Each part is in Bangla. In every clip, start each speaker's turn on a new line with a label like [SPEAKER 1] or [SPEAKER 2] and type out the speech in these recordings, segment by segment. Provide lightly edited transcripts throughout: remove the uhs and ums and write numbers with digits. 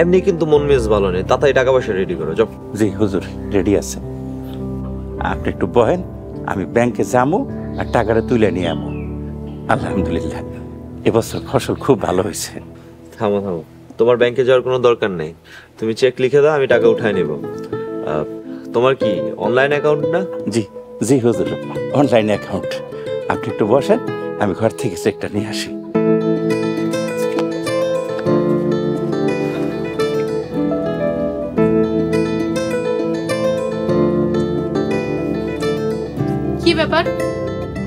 [SPEAKER 1] এমনি কিন্তু মন মেজ ভালো নেই, তাড়াতাড়ি টাকা পয়সা রেডি করো যাও।
[SPEAKER 2] জি হুজুর, রেডি আছে। আপনি একটু বহেন, আমি ব্যাংকে যাবো আর টাকাটা তুলে নিয়ে আমো। আলহামদুলিল্লাহ, এবছর ফসল খুব ভালো হয়েছে।
[SPEAKER 1] থামো থামো, তোমার ব্যাংকে যাওয়ার কোনো দরকার নেই। তুমি চেক লিখে দাও, আমি টাকা উঠায় নেব। তোমার কি অনলাইন অ্যাকাউন্ট না?
[SPEAKER 2] জি জি হুজুর, অনলাইন অ্যাকাউন্ট। আপনি একটু বসেন, আমি ঘর থেকে চেকটা নিয়ে আসি।
[SPEAKER 3] কি ব্যাপার,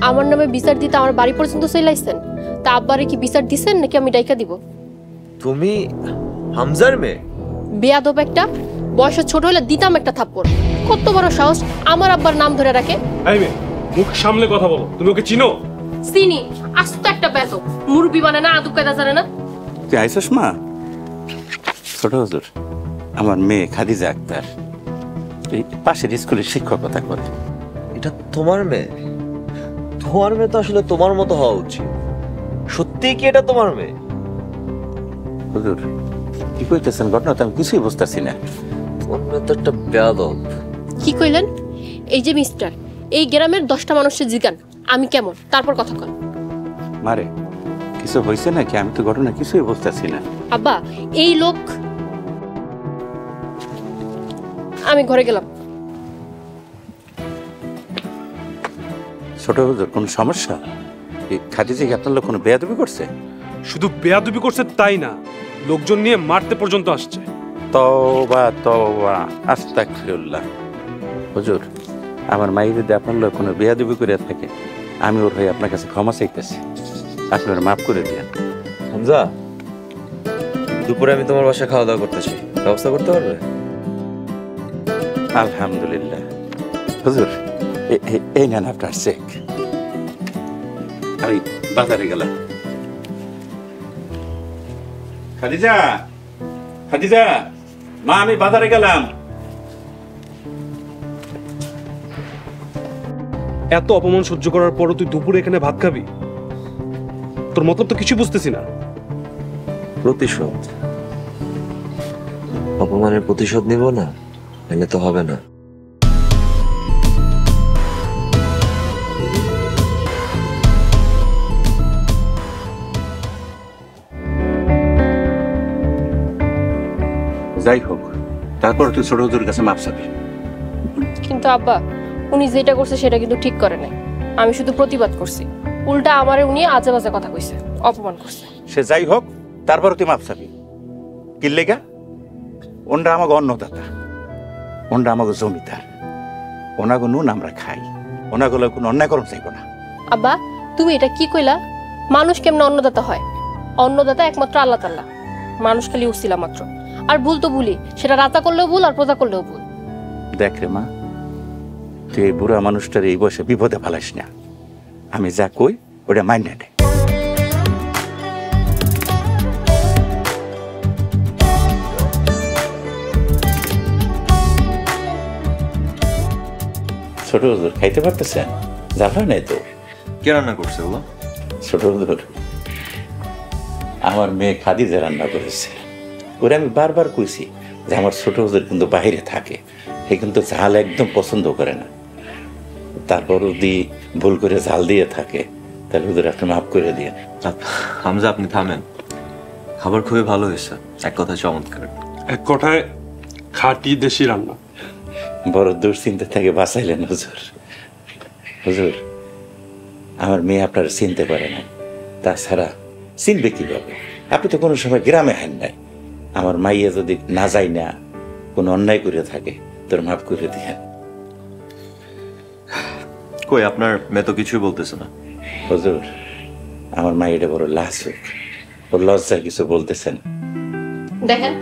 [SPEAKER 3] আমার নামে বিচার দিতে আমার বাড়ি পর্যন্ত চলে আসছেন? তা আব্বারে কি বিচার দিছেন নাকি আমি ডাইকা দিব?
[SPEAKER 1] তুমি হামজার মেয়ে?
[SPEAKER 3] বেয়াদব একটা, বয়সে ছোট হলে দিতাম একটা থাপ্পড়। কত বড় সাহস আমার আব্বার নাম ধরে রাখে।
[SPEAKER 4] এই মেয়ে, মুখ সামলে কথা বলো। তুমি ওকে চিনো?
[SPEAKER 3] চিনি, আস্ত একটা বেয়াদব, মুরব্বি মানে না, আদব কায়দা জানে না।
[SPEAKER 2] তুই আইসস মা? ছোট হুজুর, আমার মেয়ে খাদিজা আক্তার, এই পাশের স্কুলের শিক্ষকতা করে।
[SPEAKER 1] এটা তোমার মেয়ে? তোমার মেয়ে তো আসলে তোমার মতো হওয়া উচিত। সত্যিই কি এটা তোমার মেয়ে?
[SPEAKER 2] হুজুর কি কইতেছেন, ঘটনা তো আমি কিছুই বুঝতেছি না।
[SPEAKER 1] তোমার মেয়ে তো একটা বেয়াদব।
[SPEAKER 3] কি কইলেন? এই যে মিস্টার, এই গ্রামের 10টা মানুষের জিগান আমি কেমন, তারপর কথা কন।
[SPEAKER 2] মারে কিছু হয়েছে নাকি? আমি তো ঘটনা কিছুই বুঝতেছি না।
[SPEAKER 3] আব্বা, এই লোক, আমি ঘরে গেলাম।
[SPEAKER 2] ছোট হুজুর, কোনো সমস্যা? এই খাদিজা কি আপনার লোক কোনো বেয়াদবি করছে?
[SPEAKER 4] শুধু বেয়াদবি করছে তাই না, লোকজন নিয়ে মারতে পর্যন্ত আসছে।
[SPEAKER 2] তওবা তওবা, আস্তাগফিরুল্লাহ। হুজুর, আমার মায়ের যদি আপনার লোক কোনো বেয়াদবি করে থাকে, আমি ওর হয়ে আপনার কাছে ক্ষমা চাইতেছি, আপনি ওর মাফ করে দিন।
[SPEAKER 1] হামজা, দুপুরে আমি তোমার বাসায় খাওয়া দাওয়া করতেছি, ব্যবস্থা করতে পারবে?
[SPEAKER 2] আলহামদুলিল্লাহ। হুজুর, এই নেন আপনার চেক। আমি বাজারে গেলাম। খাদিজা, খাদিজা মা, আমি বাজারে গেলাম।
[SPEAKER 4] এত অপমান সহ্য করার পরও তুই দুপুরে এখানে ভাত খাবি? তোর মতলব তো কিছু বুঝতেছি না।
[SPEAKER 1] প্রতিশোধ? অপমানের প্রতিশোধ নিব না, এলে তো হবে না।
[SPEAKER 2] যাই হোক, তারপর তুই ছোট হুজুর কাছে মাপ চাবি।
[SPEAKER 3] কিন্তু আব্বা, উনি যেটা করছে সেটা কিন্তু ঠিক করে নাই। আমি শুধু প্রতিবাদ করছি, উল্টা আমারে উনি আজে বাজে কথা কইছে, অপমান করছে।
[SPEAKER 2] সে যাই হোক, তারপর তুই মাপ চাবি। কি লেগা? ওনরা আমাকে অন্নদাতা, ওনরা আমাকে জমিদার, ওনাগো নুন আমরা খাই, ওনাগুলো কোনো অন্যায় করম চাইব না।
[SPEAKER 3] আব্বা, তুমি এটা কি কইলা? মানুষ কেমন অন্নদাতা হয়? অন্নদাতা একমাত্র আল্লাহ তাআলা, মানুষ খালি উসিলা মাত্র। আর ভুল তো ভুলই, সেটা রাজা করলেও ভুল আর প্রজা করলেও ভুল।
[SPEAKER 2] দেখ রে মা, তুই এই বুড়া মানুষটার এই বয়সে বিপদে ফেলাইস না। আমি যা কই ওটা মাইন্ডে নে। ছোট হুজুর খাইতে পারতেছেন? জানা নাই তো?
[SPEAKER 1] কে রান্না করছে ওগুলো?
[SPEAKER 2] ছোট হুজুর, আমার মেয়ে খাদিজা রান্না করেছে। ওরা আমি বারবার কইছি যে আমার ছোট হুজুর কিন্তু বাইরে থাকে, সে কিন্তু ঝাল একদম পছন্দ করে না। তারপর যদি ভুল করে ঝাল দিয়ে থাকে, তাহলে হুজুর আপনি মাফ করে দিয়ে।
[SPEAKER 1] হামজা, আপনি থামেন। খাবার খুবই ভালো হয়েছে, এক কথায় চমৎকার।
[SPEAKER 4] এক কথায় খাঁটি দেশি রান্না।
[SPEAKER 2] বড় দুশ্চিন্তা থেকে বাঁচাইলেন হুজুর। হুজুর, আমার মেয়ে আপনার চিনতে পারে না, তাছাড়া চিনবে কিভাবে? আপনি তো কোনো সময় গ্রামে হেন নাই। আমার মাইয়া যদি না যায় না, কোনো অন্যায় করে থাকে, তোর মাফ করে দিয়ে।
[SPEAKER 1] কই, আপনার মেয়ে তো কিছুই বলতেছে না।
[SPEAKER 2] হুজুর, আমার মাইয়াটা বড় লাজুক, ওর লজ্জায় কিছু বলতেছেন।
[SPEAKER 3] দেখেন,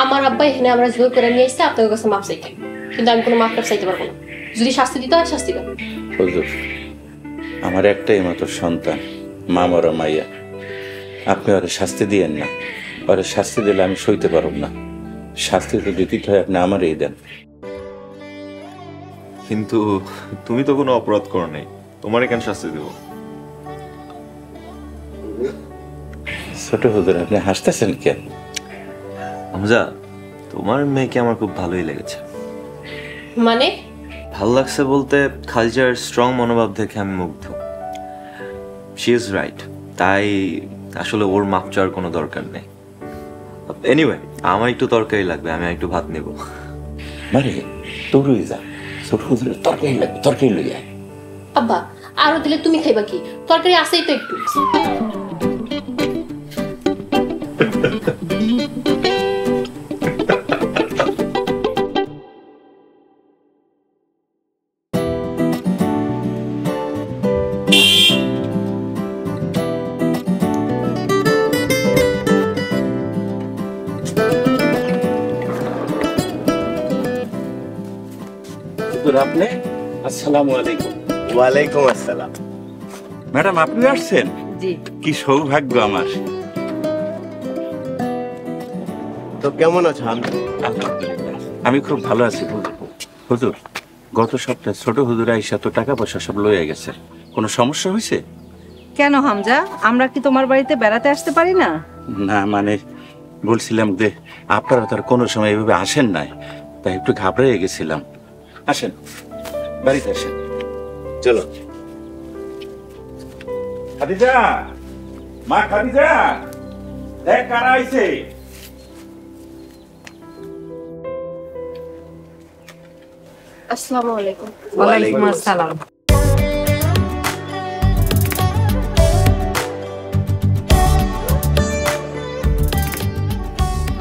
[SPEAKER 3] আমার আব্বা এখানে আমরা জোর করে নিয়ে এসেছে আপনাদের কাছে মাপ চাইতে, কিন্তু আমি কোনো মাপ চাইতে পারবো না। যদি শাস্তি দিতে হয় শাস্তি দেন।
[SPEAKER 2] হুজুর, আমার একটাই মাত্র সন্তান, মা মরা মাইয়া। আপনি ওরে শাস্তি দিয়েন না, ওরে শাস্তি দিলে আমি সইতে পারব না। শাস্তি তো দিতে হয়, আপনি আমারই দেন।
[SPEAKER 1] কিন্তু তুমি তো কোনো অপরাধ করো নাই, তোমারে কেন শাস্তি দেব?
[SPEAKER 2] ছোট হুজুর, আপনি হাসতেছেন কেন?
[SPEAKER 1] হামজা, তোমার মেয়েকে আমার খুব ভালোই লেগেছে।
[SPEAKER 3] মানে?
[SPEAKER 1] ভালো লাগছে বলতে খালিজার স্ট্রং মনোভাব দেখে আমি মুগ্ধ। শি ইজ রাইট, তাই আসলে ওর মাপ চাওয়ার কোনো দরকার নেই। এনিওয়ে, আমার একটু তরকারি লাগবে, আমি একটু ভাত নেব।
[SPEAKER 2] মানে তোরই যা ছোট হুজুরের তরকারি লাগবে, তরকারি লই আয়।
[SPEAKER 3] আব্বা, আরো দিলে তুমি খাইবা কি? তরকারি আছেই তো একটু।
[SPEAKER 2] হুজুর আপনি? আসসালামু আলাইকুম।
[SPEAKER 5] ওয়ালাইকুম আসসালাম।
[SPEAKER 2] ম্যাডাম আপনি আসছেন?
[SPEAKER 6] জি।
[SPEAKER 2] কি সৌভাগ্য আমার।
[SPEAKER 5] তো কেমন আছো?
[SPEAKER 2] আলহামদুলিল্লাহ আমি খুব ভালো আছি হুজুর। হুজুর গত সপ্তাহে ছোট হুজুর আইসা তো টাকা পয়সা সব লইয়া গেছে, কোনো সমস্যা হয়েছে?
[SPEAKER 6] কেন হামজা, আমরা কি তোমার বাড়িতে বেড়াতে আসতে পারি না?
[SPEAKER 2] না মানে বলছিলাম যে আপনারা তো আর কোনো সময় এভাবে আসেন নাই, তাই একটু ঘাবড়ে গেছিলাম। আসেন বাড়িতে আসেন।
[SPEAKER 5] চলো।
[SPEAKER 2] খাদিজা, মা খাদিজা, দেখ কারা আইছে।
[SPEAKER 3] আসসালামু আলাইকুম।
[SPEAKER 6] ওয়ালাইকুম আসসালাম।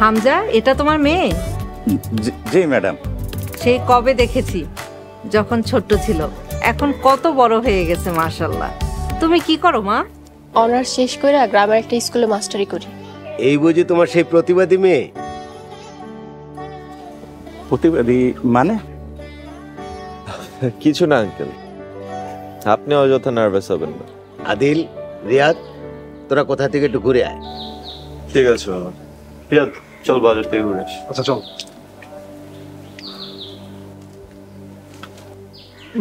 [SPEAKER 6] হামজা, এটা তোমার মেয়ে?
[SPEAKER 2] জি ম্যাডাম।
[SPEAKER 6] সেই কবে দেখেছি, যখন ছোট্ট ছিল। এখন কত বড় হয়ে গেছে মাশাআল্লাহ। তুমি কি করো মা?
[SPEAKER 3] অনার্স শেষ করে গ্রামের একটা স্কুলে মাস্টারি করি।
[SPEAKER 5] এই বুঝি তোমার সেই প্রতিবাদী মেয়ে?
[SPEAKER 2] প্রতিবাদী মানে?
[SPEAKER 1] কিছু না আঙ্কেল, আপনি অযথা নার্ভাস হবেন না।
[SPEAKER 5] আদিল, রিয়াদ, তোরা কোথা থেকে একটু ঘুরে আয়।
[SPEAKER 1] ঠিক আছে বাবা। রিয়াদ, চল বাজার থেকে ঘুরে আসি।
[SPEAKER 4] আচ্ছা চল।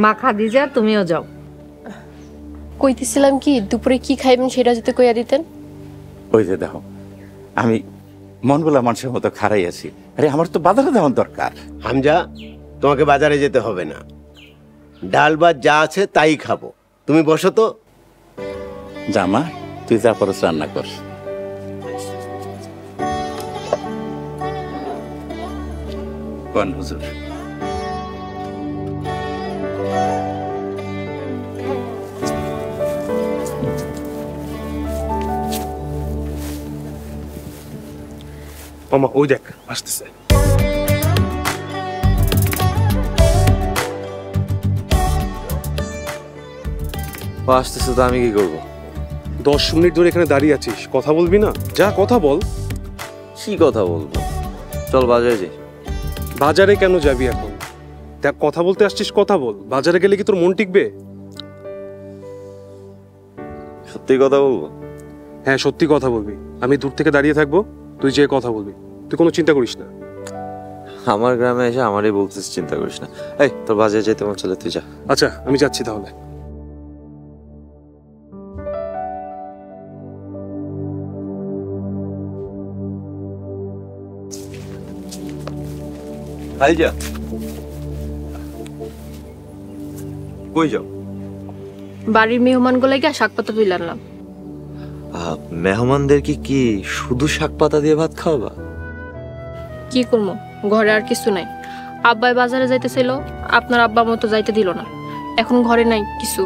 [SPEAKER 6] মা খাদিজা, তুমিও যাও।
[SPEAKER 3] কইতেছিলাম কি, দুপুরে কি খাইবেন সেটা যদি কইয়া দিতেন।
[SPEAKER 2] ওই যে দেখো, আমি মন বলা মানুষের মতো খারাই আছি। আরে আমার তো বাজারে দেওয়ার দরকার।
[SPEAKER 5] হামজা, তোমাকে বাজারে যেতে হবে না, ডাল ভাত যা আছে তাই খাবো। তুমি বসো তো।
[SPEAKER 2] জামা তুই যা পরস রান্না কর। কোন হুজুর?
[SPEAKER 4] মামা ওই দেখ আসতেছে।
[SPEAKER 1] ও আসতেছে তো আমি কি করবো?
[SPEAKER 4] 10 মিনিট ধরে এখানে দাঁড়িয়ে আছিস, কথা বলবি না? যা কথা বল।
[SPEAKER 1] কি কথা বলবো? চল বাজারে যাই।
[SPEAKER 4] বাজারে কেন যাবি এখন? দেখ কথা বলতে আসছিস, কথা বল। বাজারে গেলে কি তোর মন টিকবে?
[SPEAKER 1] সত্যি কথা বলবো?
[SPEAKER 4] হ্যাঁ সত্যি কথা বলবি। আমি দূর থেকে দাঁড়িয়ে থাকবো, তুই যে কথা বলবি। তুই কোনো চিন্তা করিস না।
[SPEAKER 1] আমার গ্রামে এসে আমারই বলতেছিস চিন্তা করিস না। এই তোর বাজারে যেতে মন চলে, তুই যা।
[SPEAKER 4] আচ্ছা আমি যাচ্ছি তাহলে।
[SPEAKER 1] খালিজা, কই যাও?
[SPEAKER 3] বাড়ির মেহমানগুলো গিয়ে শাকপাতা তুলে আনলাম।
[SPEAKER 1] মেহমানদেরকে কি শুধু শাক পাতা দিয়ে ভাত খাওয়াবা?
[SPEAKER 3] কি করবো, ঘরে আর কিছু নাই। আব্বাই বাজারে যাইতেছিল, আপনার আব্বা মতো যাইতে দিল না। এখন ঘরে নাই কিছু,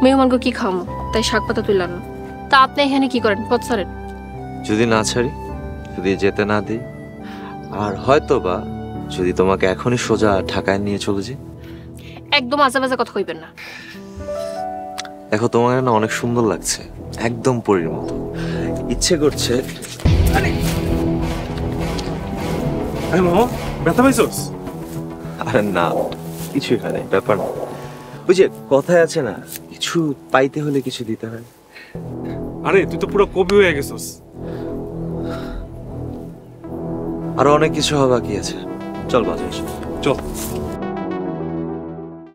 [SPEAKER 3] মেহমানকে কি খাওয়াবো, তাই শাকপাতা তুলে আনলাম। তা আপনি এখানে কি করেন? পথ ছাড়েন।
[SPEAKER 1] যদি না ছাড়ি, যদি যেতে না দিই, আর হয়তো বা যদি তোমাকে এখনই সোজা ঢাকায় নিয়ে চলে যাই।
[SPEAKER 3] একদম আজে বাজে কথা কইবেন না।
[SPEAKER 1] দেখো তোমার না অনেক সুন্দর লাগছে, একদম পরীর মতো। ইচ্ছে করছে।
[SPEAKER 4] আরে মামা, ব্যথা পাইছস?
[SPEAKER 1] আরে না, কিছুই হয় না, ব্যাপার না। ওই যে কথায় আছে না, কিছু পাইতে হলে কিছু দিতে হয়।
[SPEAKER 4] আরে তুই তো পুরো কবি হয়ে গেছস।
[SPEAKER 1] আরো অনেক কিছু হওয়া বাকি আছে। চল বাজারে চল।
[SPEAKER 4] চল।